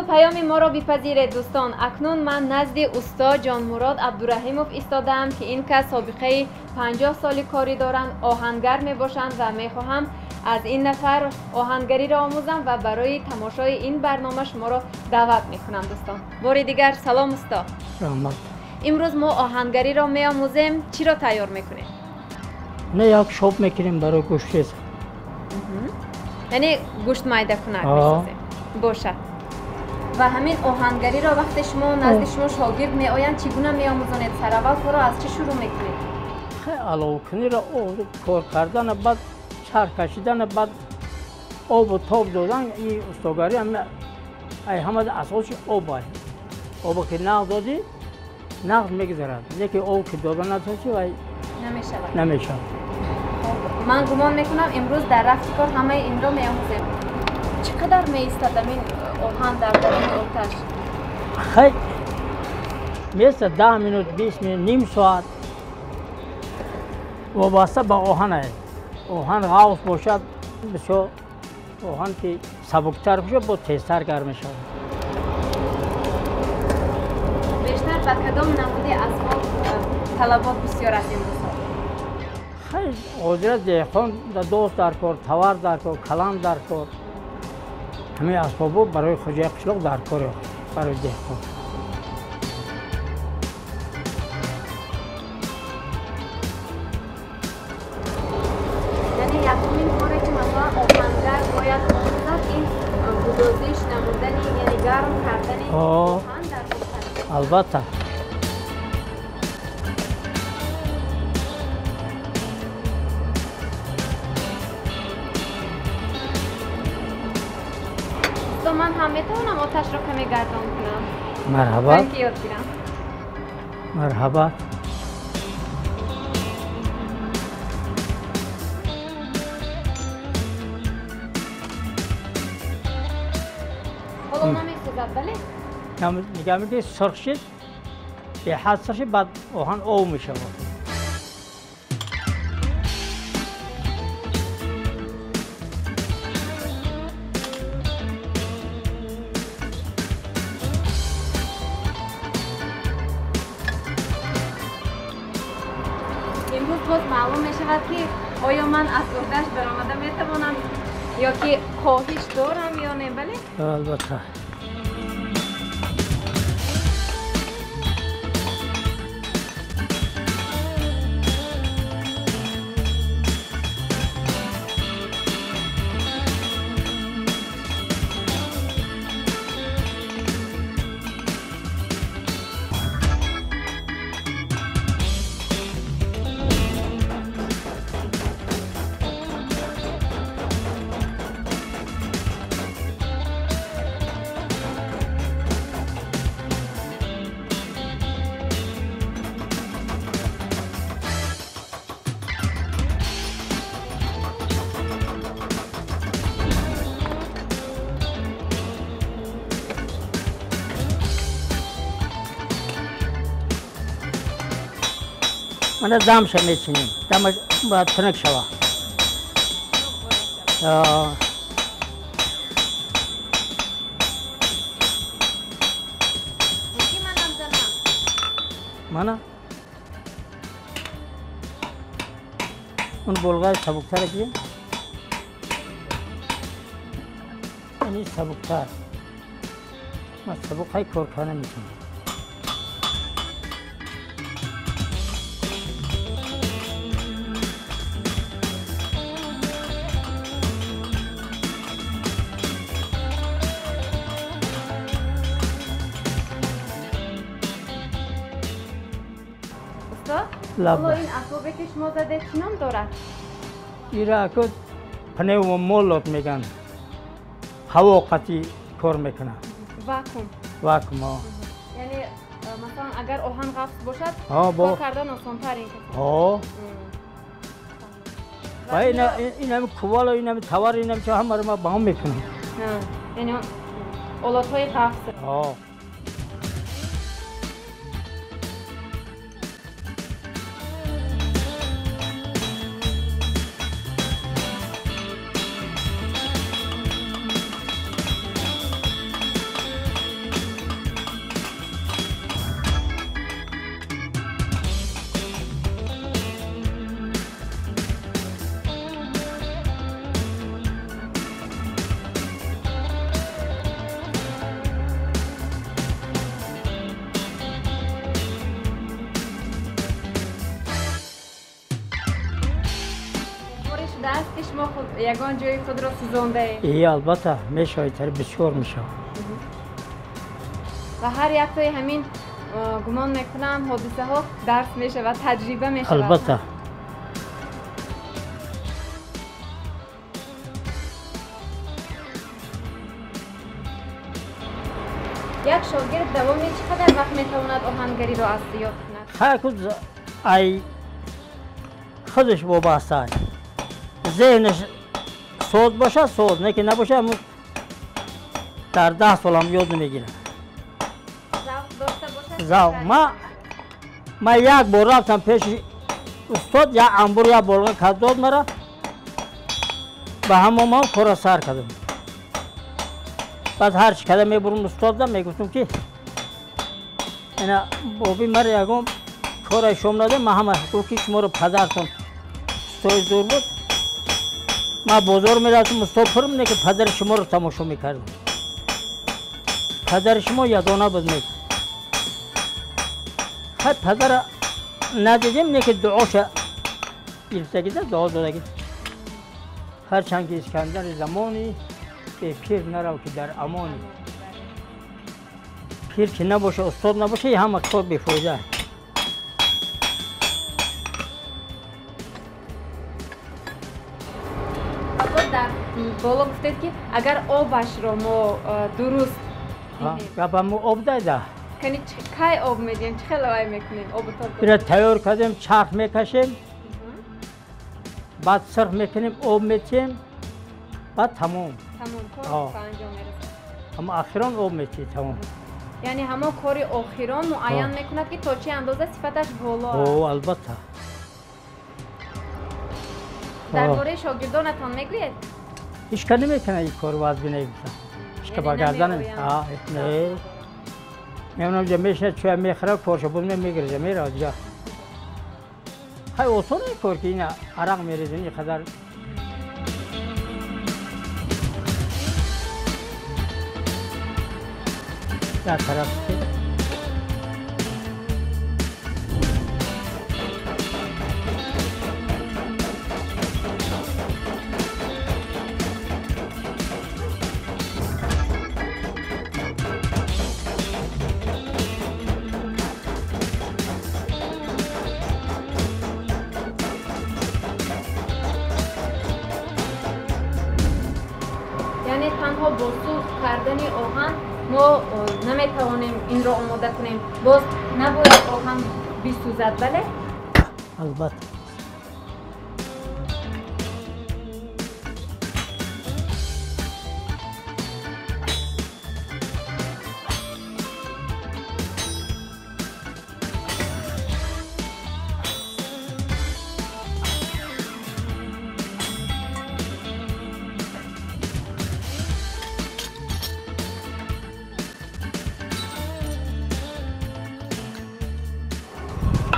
پیام ما را بپذیرید دوستان. اکنون من نزد استا جان مراد عبدالرحیموف ایستادم که این کس سابقه 50 سالی کاری دارند، آهنگر می باشند و می خواهم از این نفر آهنگری را آموزم و برای تماشای این برنامه شما را دعوت می کنم دوستان. بار دیگر سلام استا. رحمت. امروز ما آهنگری را می آموزیم. چی را تیار میکنیم؟ نه یک شوب میکنیم برای گوشت. یعنی گوشت میده کنک میسازیم. باشه. و همین آهنگری را وقتی شما نزد شما شاگرد می آیند چگونه می آموزانید؟ سر اول کارا از چه شروع میکنید؟ خیلی علاوه کنی را کار کردن، بعد چرخ کشیدن، بعد آب و تاب دادن. این استاگری هم همه اساسش آب است. آب که نقد دادی نقد میگذرد، لیکن آب که دادن نداشتی و نمیشه. من گمان میکنم امروز در رفت کار همه این را میآموزیم. چقدر میایستد این آهن در درون آتش؟ خیلی میایستد 10 منوت 20 منوت نیم ساعت، وابسته به آهن است. آهن غوث باشد بسیار، آهن که سبکتر باشد با تیزتر گرم میشود. بیشتر به کدام نمود اسباب طلبات بسیار است امروز؟ خیلی حاضر دهقان دوست در کار، توار در کار، کلان در کار، همه اسبابو برای خود قشلاق در کار برای دهقان. یعنی یکمین کاری که مثلا آهنگر باید آموزد این گدازش نمودنی، یعنی گرم کردن آهن در گوشت. البته تو من هم میتونم آتش رو کمی گردان کنم. مرحبا. من که یاد گیرم. مرحبا. حالا نمیسوزد بله؟ نگه میده سرخ شد، به حد سرخ شد، بعد آهن آب میشود. امروز باز معلوم می شود که آیا من از گردش برآمده می توانم یا که خواهش دارم یا نه بله؟ البته. من دمش میچینیم، دمش باید تنک شود. من اون بلغای سبکتر کیم، اینی سبکتر، من سبک های کارخانه میکنم. حالا این اسبابی که شما زده چی نام دارد؟ این را که پنه و مولات میگن، هوا قطعی کار میکنه. واکوم ها. یعنی مثلا اگر آهن غفص باشد کار کردن آسان‌تر این که و این همه کوال و این همه توار این همه چه همه رو ما با هم میکنم. یعنی اولاد های غفص. شده است که شما خود یگان جای خود را سوزانده اید؟ البته میشه تر بسیار میشه. و هر یک توی همین گمان میکنم حادثه ها درس میشه و تجربه میشه. البته. یک شاگرد دوامی چقدر وقت میتواند آهنگری را از یاد کند؟ خود ای خودش وابسته ذهنش سود باشه سود، نه که نباشه در 10 سال هم یاد نمیگیره. ذوق داشته باشه؟ ذوق. ما یک بار رفتم پیش استاد، یا انبور یا بلغه کد داد مرا، به همه کار سر کردم. بعد هر چی کده میبرم استاد دم میگفتم که اینا بابی مرا یکم کار شما نده، ما همه حقوقی شما رو پدرتون استاد دور بود، ما بازار میرفتم استاد پرم نه که پدر شما رو تماشا میکردم. پدر شما یادانه بود میگه خیلی پدر ندیدیم نه که دعاش گرفته گیده دعا داده گید. هرچند که اسکندر زمانی به پیر نرو که در امانی، پیر که نباشه استاد نباشه یه همه کار بیفایده. در بالا گفتید که اگر آبش را ما درست گفتم آب داده کنی کی آب میدین؟ چه خلوی میکنین؟ آب تا تیار کردیم، چرخ میکشیم، بعد سرخ میکنیم، آب میتیم، بعد تمام کار انجام میرسه. اما آخران آب میتیم تمام. یعنی همه کاری آخران معین میکند که تا چه اندازه صفتش بالا است. البته. درباره شاگردانتان میگویید؟ هیچ کاری نمیکنه این کار واز بینه که با گردن نه میونم جا میشه چوه میخره کارشو بود میگرزه میره دیگه. خیلی اصلا این کار که این عرق میریزن این قدر در طرف که تنها با سوخت کردن آهن ما نمیتوانیم این را آماده کنیم. باز نباید آهن بسوزد، بله؟ البته.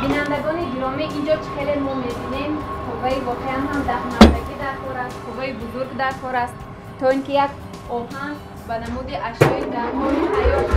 بینندگان گرامی، اینجا چخیل ما میبینیم قوه واقعا هم دهنندگی در کار است، قوه بزرگ در کار است تا اینکه یک آهن به نمود اشیای درمان حیات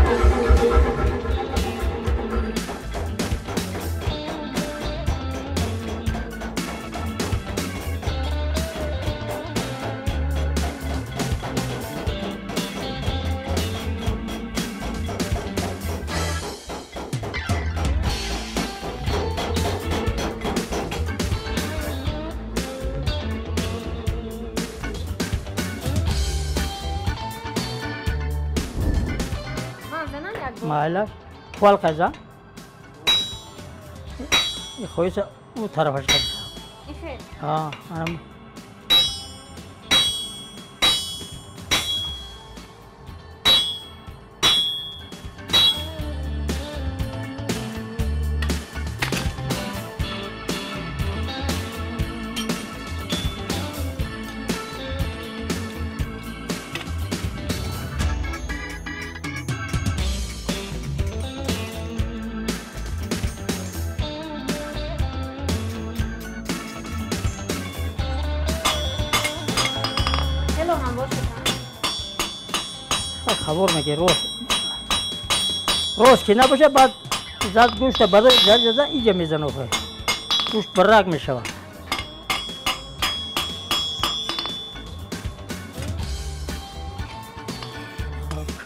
مایلش خوال قضا این خویش اون طرفش قضا خبر میگه روز که نباشه بعد زد گوشت بدر زد اینجا میزنه گوشت برک میشود.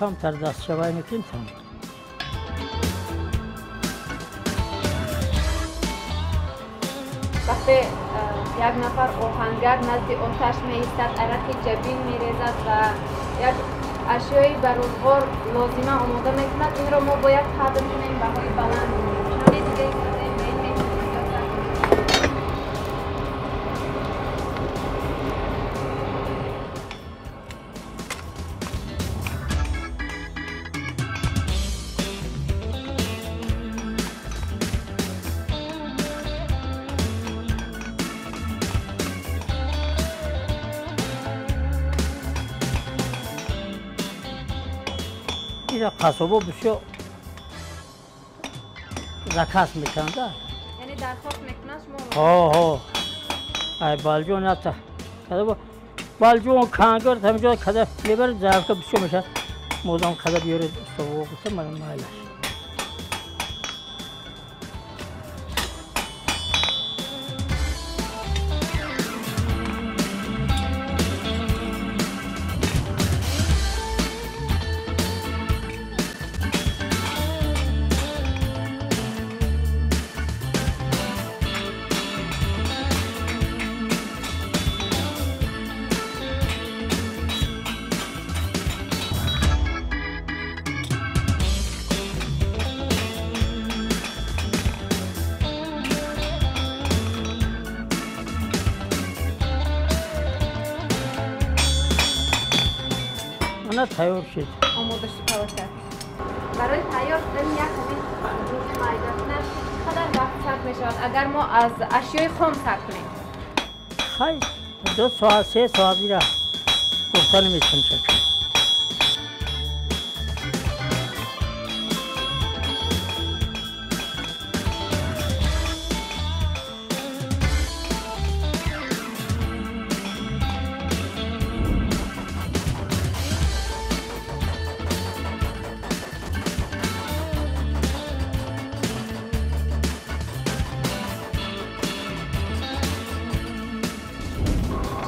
کمتر دست شوی میتونیم تمام. وقتی یک نفر آهنگر نزد آتش میایستد، عرق جبین میریزد و یک اشیایی به روزگار لازمه آماده میکند، این را ما باید قدر کنیم بهای بلند. شانه دیگه ایستادیم به این میتونیم این قصبا بسیار زکاس میکنند. یعنی درخواست میکنند شما؟ ای بالجون نتا کده بالجون کانگر همینجا کده لیبر زرکه بسیار میشه مودام کده بیاره سوق گفتم من مایلش. نه تیار شد. آماده شد. برای تیار شدن یک همین جوش مایده چقدر وقت صرف می شود اگر ما از اشیای خام صرف کنیم؟ خیلی 2 ساعت 3 ساعت میره گفتن میتونم شد.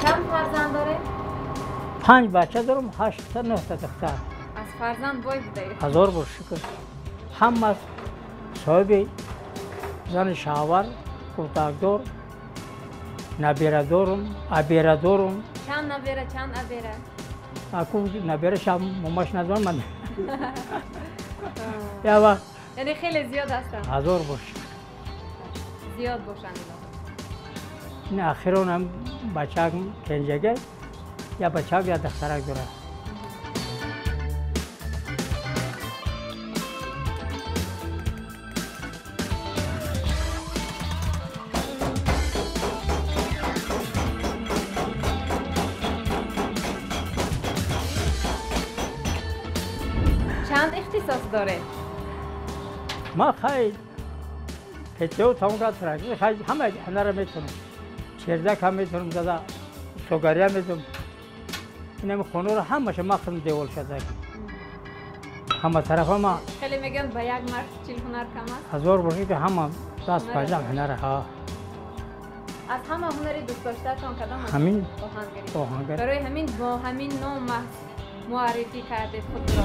چند فرزند داره؟ 5 بچه دارم 8 تا 9 تا دختر. از فرزند بای بوده؟ 1000 بار شکر. همه صاحب زن شاور کودکدار نبیره دارم ابیره دارم. چند نبیره چند ابیره؟ اکو نبیره شم ماماش ندارم من. یا یعنی خیلی زیاد هستن. 1000 باش. زیاد باشن. این اخیران هم بچه کنجگه یا بچه یا دخترک داره. چند اختصاص داره؟ ما خیلی پتیو تاونگا ترک خیلی همه هنر میتونم. چردک هم میتونم دادا سوگاری هم میتونم. اینم خونه رو همش مخدم دیوال شده. همه طرف ما خیلی میگن با یک مرد چیل هنر کم است؟ 1000 باشی که همه دست پایدم هنر ها. از همه هنری دوست داشتهتان کدام است؟ همین آهنگری. برای همین با همین نام معرفی کرده خود را.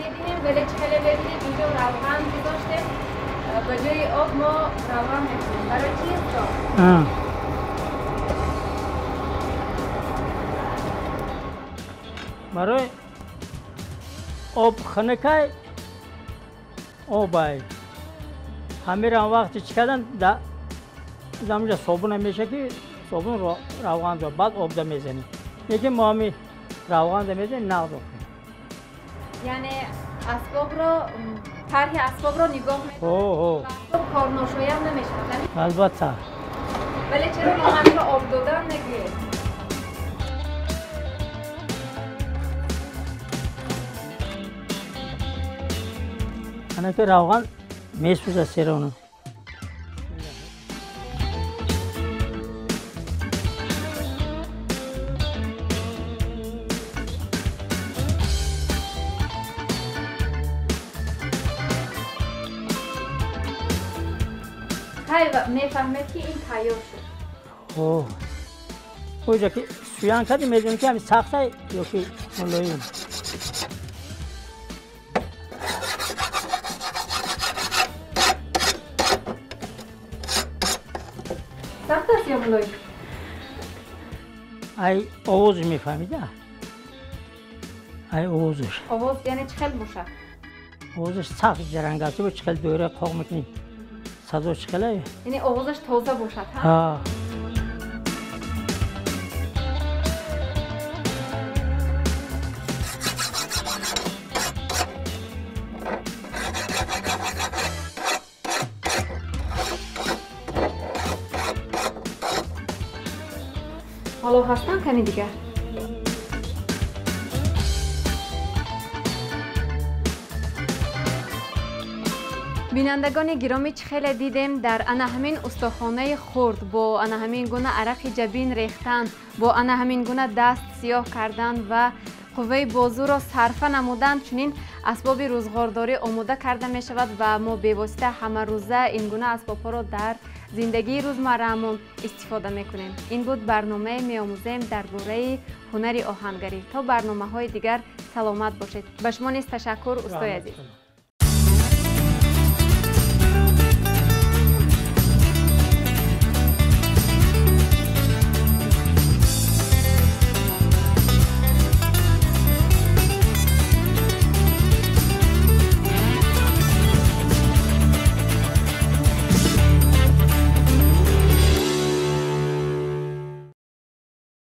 میدیم ولی چخله ببینید اینجا روغن گذاشتیم به جای آب ما روغن میکنیم برای چی است؟ برای آب خنکای آبای همه را وقتی چی کردن دامجا صابون میشه که صابون روغن دو بعد آب دا میزنیم یکی ما همی روغن دا میزنیم نقد کنیم یعنی اسباب رو طرح اسباب رو نگاه میکنیم اسباب کارناشویی هم نمیشه البته ولی چرا ما همیشه آب دادن نگیریم انا که روغن میسوزه سیرونو میفهمید که این تیار شد اونجا که سویان کردی میدونی که همین سخته یا که ملایم سخت است یا ملایم؟ ای آواز میفهمیده ای آوازش آواز یعنی چخل باشه؟ آوازش سخت جرنگاتی و چخل دوره قاق میکنی صدا چخله یعنی آوازش تازه باشد ها حالا هستن کمی دیگه بینندگان گرامی چخیل دیدیم در انا همین استخوانه خرد با انا همین گونه عرق جبین ریختن با انا همین گونه دست سیاه کردن و قوه بازو را صرفه نمودن چنین اسباب روزگارداری آماده کرده می شود و ما به واسطه همه روزه این گونه اسباب ها را در زندگی روزمره‌مون استفاده می کنیم. این بود برنامه می آموزیم درباره هنر آهنگری. تا برنامه های دیگر سلامت باشید. به شما نیز تشکر استاد عزیز.